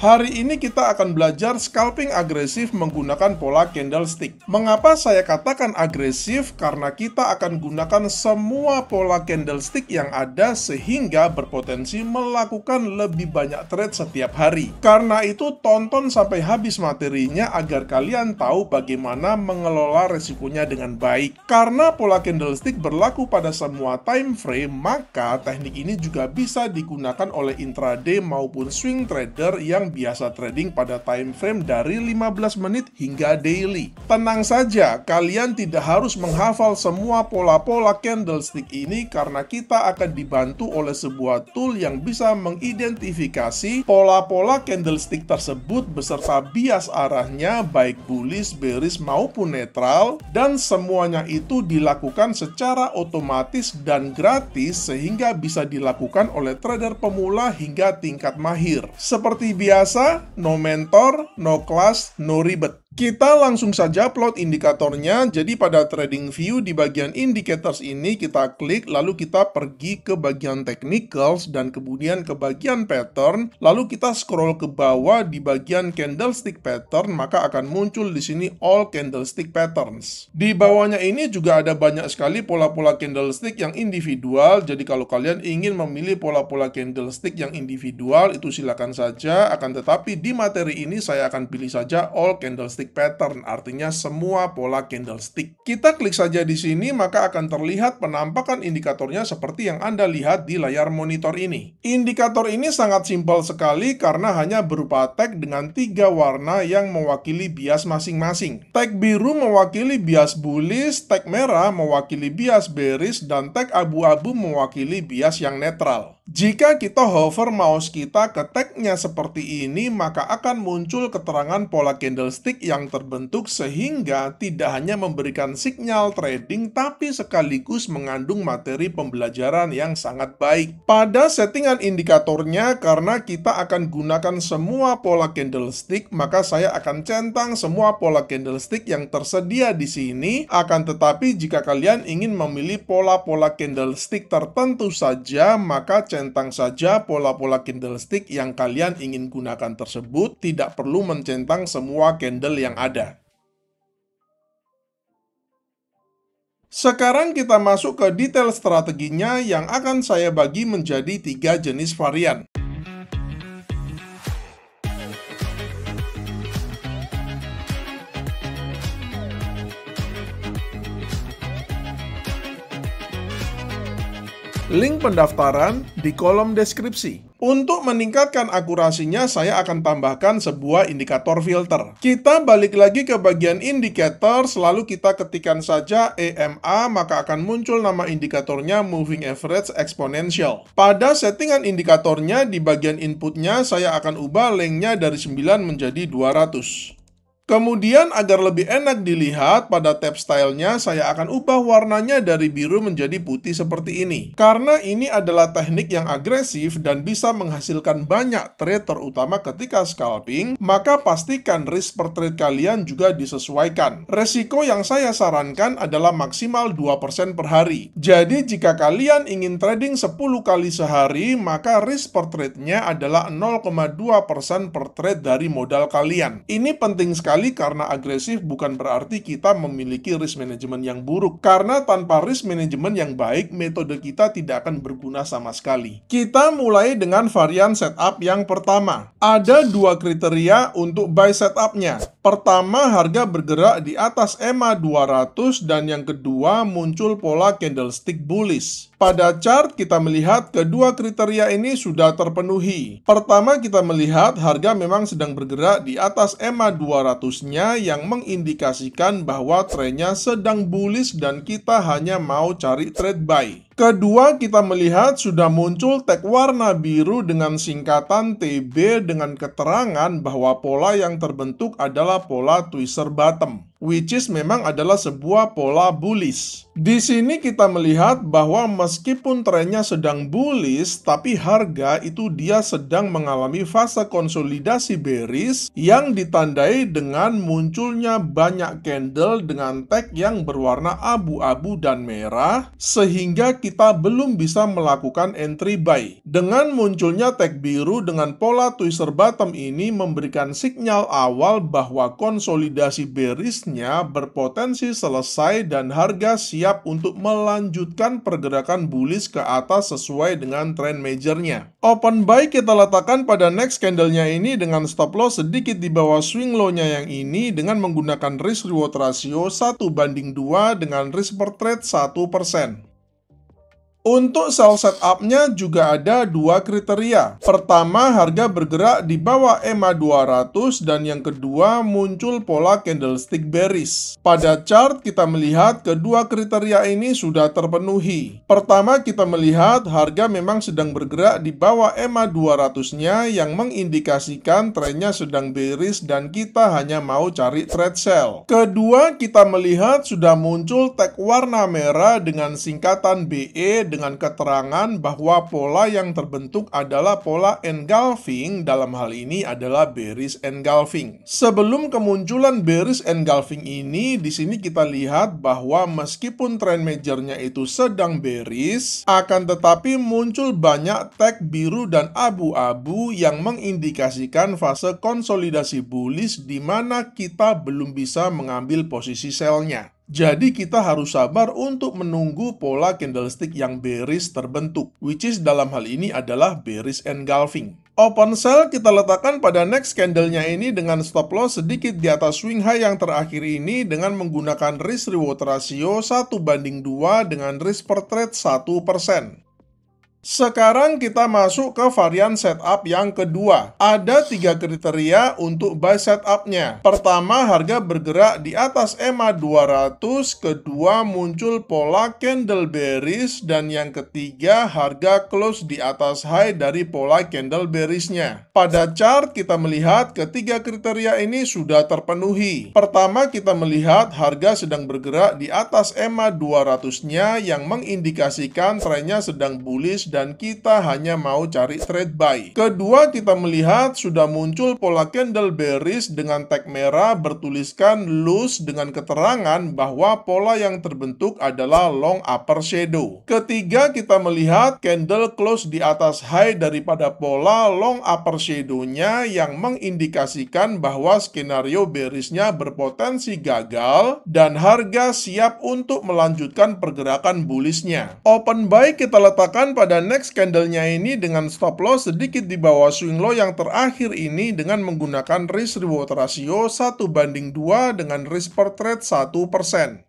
Hari ini kita akan belajar scalping agresif menggunakan pola candlestick. Mengapa saya katakan agresif? Karena kita akan gunakan semua pola candlestick yang ada sehingga berpotensi melakukan lebih banyak trade setiap hari. Karena itu tonton sampai habis materinya agar kalian tahu bagaimana mengelola resikonya dengan baik. Karena pola candlestick berlaku pada semua time frame, maka teknik ini juga bisa digunakan oleh intraday maupun swing trader yang biasa trading pada time frame dari 15 menit hingga daily. Tenang saja, kalian tidak harus menghafal semua pola-pola candlestick ini karena kita akan dibantu oleh sebuah tool yang bisa mengidentifikasi pola-pola candlestick tersebut beserta bias arahnya baik bullish, bearish maupun netral, dan semuanya itu dilakukan secara otomatis dan gratis sehingga bisa dilakukan oleh trader pemula hingga tingkat mahir. Seperti biasa, no mentor, no class, no ribet. Kita langsung saja plot indikatornya. Jadi pada trading view di bagian indicators ini kita klik, lalu kita pergi ke bagian technicals dan kemudian ke bagian pattern, lalu kita scroll ke bawah di bagian candlestick pattern, maka akan muncul di sini all candlestick patterns. Di bawahnya ini juga ada banyak sekali pola-pola candlestick yang individual. Jadi kalau kalian ingin memilih pola-pola candlestick yang individual itu silakan saja, akan tetapi di materi ini saya akan pilih saja all candlestick pattern, artinya semua pola candlestick. Kita klik saja di sini, maka akan terlihat penampakan indikatornya seperti yang Anda lihat di layar monitor ini. Indikator ini sangat simpel sekali karena hanya berupa tag dengan 3 warna yang mewakili bias masing-masing. Tag biru mewakili bias bullish, tag merah mewakili bias bearish, dan tag abu-abu mewakili bias yang netral. Jika kita hover mouse kita ke tagnya seperti ini, maka akan muncul keterangan pola candlestick yang terbentuk sehingga tidak hanya memberikan sinyal trading, tapi sekaligus mengandung materi pembelajaran yang sangat baik. Pada settingan indikatornya, karena kita akan gunakan semua pola candlestick, maka saya akan centang semua pola candlestick yang tersedia di sini. Akan tetapi jika kalian ingin memilih pola-pola candlestick tertentu saja, maka centang saja pola-pola candlestick yang kalian ingin gunakan tersebut, tidak perlu mencentang semua candle yang ada. Sekarang kita masuk ke detail strateginya yang akan saya bagi menjadi 3 jenis varian. Link pendaftaran di kolom deskripsi. Untuk meningkatkan akurasinya, saya akan tambahkan sebuah indikator filter. Kita balik lagi ke bagian indicator, lalu kita ketikkan saja EMA, maka akan muncul nama indikatornya Moving Average Exponential. Pada settingan indikatornya, di bagian inputnya, saya akan ubah lengthnya dari 9 menjadi 200. Kemudian agar lebih enak dilihat, pada tab stylenya saya akan ubah warnanya dari biru menjadi putih seperti ini. Karena ini adalah teknik yang agresif dan bisa menghasilkan banyak trade terutama ketika scalping, maka pastikan risk per trade kalian juga disesuaikan. Resiko yang saya sarankan adalah maksimal 2% per hari. Jadi jika kalian ingin trading 10 kali sehari, maka risk per trade-nya adalah 0,2% per trade dari modal kalian. Ini penting sekali karena agresif bukan berarti kita memiliki risk management yang buruk. Karena tanpa risk management yang baik, metode kita tidak akan berguna sama sekali. Kita mulai dengan varian setup yang pertama. Ada 2 kriteria untuk buy setupnya. Pertama, harga bergerak di atas EMA 200 dan yang kedua, muncul pola candlestick bullish. Pada chart kita melihat kedua kriteria ini sudah terpenuhi. Pertama, kita melihat harga memang sedang bergerak di atas EMA 200-nya yang mengindikasikan bahwa trennya sedang bullish dan kita hanya mau cari trade buy. Kedua, kita melihat sudah muncul tag warna biru dengan singkatan TB dengan keterangan bahwa pola yang terbentuk adalah pola twister bottom. which is memang adalah sebuah pola bullish. Di sini kita melihat bahwa meskipun trennya sedang bullish, tapi harga itu dia sedang mengalami fase konsolidasi bearish yang ditandai dengan munculnya banyak candle dengan tag yang berwarna abu-abu dan merah, sehingga kita belum bisa melakukan entry buy. Dengan munculnya tag biru dengan pola twister bottom ini memberikan sinyal awal bahwa konsolidasi bearishnya berpotensi selesai dan harga siap untuk melanjutkan pergerakan bullish ke atas sesuai dengan trend majornya. Open buy kita letakkan pada next candlenya ini dengan stop loss sedikit di bawah swing low-nya yang ini dengan menggunakan risk reward ratio 1:2 dengan risk per trade 1%. Untuk sell setup-nya juga ada dua kriteria. Pertama, harga bergerak di bawah EMA 200 dan yang kedua muncul pola candlestick bearish. Pada chart kita melihat kedua kriteria ini sudah terpenuhi. Pertama, kita melihat harga memang sedang bergerak di bawah EMA 200-nya yang mengindikasikan trennya sedang bearish dan kita hanya mau cari trade sell. Kedua, kita melihat sudah muncul tag warna merah dengan singkatan BE dengan keterangan bahwa pola yang terbentuk adalah pola engulfing, dalam hal ini adalah bearish engulfing. Sebelum kemunculan bearish engulfing ini, di sini kita lihat bahwa meskipun trend majornya itu sedang bearish, akan tetapi muncul banyak tag biru dan abu-abu yang mengindikasikan fase konsolidasi bullish di mana kita belum bisa mengambil posisi sell-nya. Jadi kita harus sabar untuk menunggu pola candlestick yang bearish terbentuk, which is dalam hal ini adalah bearish engulfing. Open sell kita letakkan pada next candlenya ini dengan stop loss sedikit di atas swing high yang terakhir ini dengan menggunakan risk reward ratio 1:2 dengan risk per trade 1%. Sekarang kita masuk ke varian setup yang kedua. Ada tiga kriteria untuk buy setupnya. Pertama, harga bergerak di atas EMA 200. Kedua, muncul pola candle bearish. Dan yang ketiga, harga close di atas high dari pola candle bearishnya. Pada chart kita melihat ketiga kriteria ini sudah terpenuhi. Pertama, kita melihat harga sedang bergerak di atas EMA 200-nya yang mengindikasikan trennya sedang bullish dan kita hanya mau cari trade buy. Kedua, kita melihat sudah muncul pola candle bearish dengan tag merah bertuliskan loose dengan keterangan bahwa pola yang terbentuk adalah long upper shadow. Ketiga, kita melihat candle close di atas high daripada pola long upper shadow-nya yang mengindikasikan bahwa skenario bearishnya berpotensi gagal dan harga siap untuk melanjutkan pergerakan bullishnya. Open buy kita letakkan pada next candlenya ini dengan stop loss sedikit di bawah swing low yang terakhir ini dengan menggunakan risk reward ratio 1:2 dengan risk per trade 1%.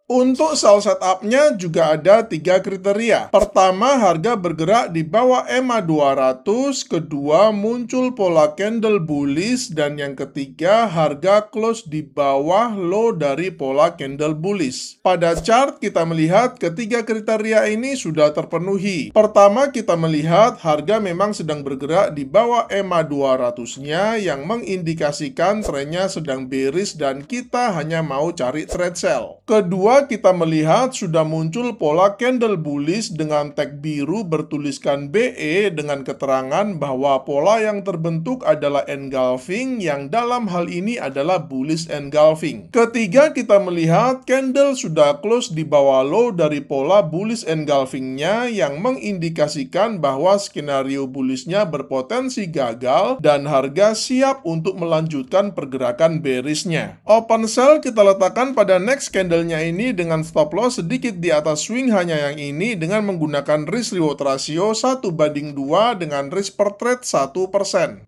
Untuk sell setupnya juga ada tiga kriteria. Pertama, harga bergerak di bawah EMA 200. Kedua, muncul pola candle bullish. Dan yang ketiga, harga close di bawah low dari pola candle bullish. Pada chart kita melihat ketiga kriteria ini sudah terpenuhi. Pertama, kita melihat harga memang sedang bergerak di bawah EMA 200-nya yang mengindikasikan trennya sedang bearish dan kita hanya mau cari trade sell. Kedua, kita melihat sudah muncul pola candle bullish dengan tag biru bertuliskan BE dengan keterangan bahwa pola yang terbentuk adalah engulfing yang dalam hal ini adalah bullish engulfing. Ketiga, kita melihat candle sudah close di bawah low dari pola bullish engulfingnya yang mengindikasikan bahwa skenario bullishnya berpotensi gagal dan harga siap untuk melanjutkan pergerakan bearishnya. Open sell kita letakkan pada next candlenya ini dengan stop loss sedikit di atas swing hanya yang ini dengan menggunakan risk reward ratio 1:2 dengan risk per trade 1%.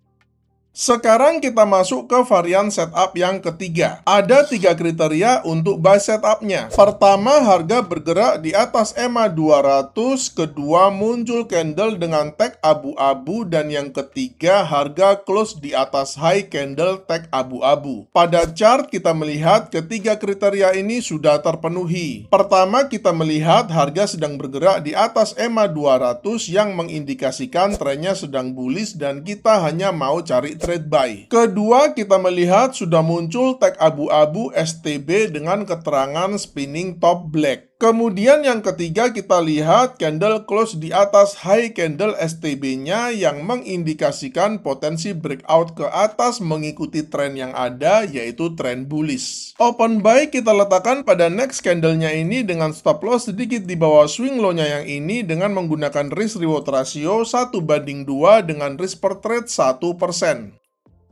Sekarang kita masuk ke varian setup yang ketiga. Ada tiga kriteria untuk buy setupnya. Pertama, harga bergerak di atas EMA 200. Kedua, muncul candle dengan tag abu-abu. Dan yang ketiga, harga close di atas high candle tag abu-abu. Pada chart kita melihat ketiga kriteria ini sudah terpenuhi. Pertama, kita melihat harga sedang bergerak di atas EMA 200 yang mengindikasikan trennya sedang bullish dan kita hanya mau cari trade buy. Kedua, kita melihat sudah muncul tag abu-abu STB dengan keterangan spinning top black. Kemudian yang ketiga, kita lihat candle close di atas high candle STB-nya yang mengindikasikan potensi breakout ke atas mengikuti tren yang ada, yaitu tren bullish. Open buy kita letakkan pada next candle-nya ini dengan stop loss sedikit di bawah swing low-nya yang ini dengan menggunakan risk reward ratio 1:2 dengan risk per trade 1%.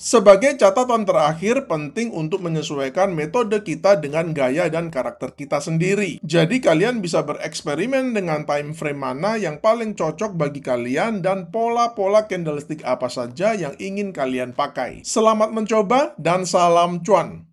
Sebagai catatan terakhir, penting untuk menyesuaikan metode kita dengan gaya dan karakter kita sendiri. Jadi kalian bisa bereksperimen dengan time frame mana yang paling cocok bagi kalian dan pola-pola candlestick apa saja yang ingin kalian pakai. Selamat mencoba dan salam cuan!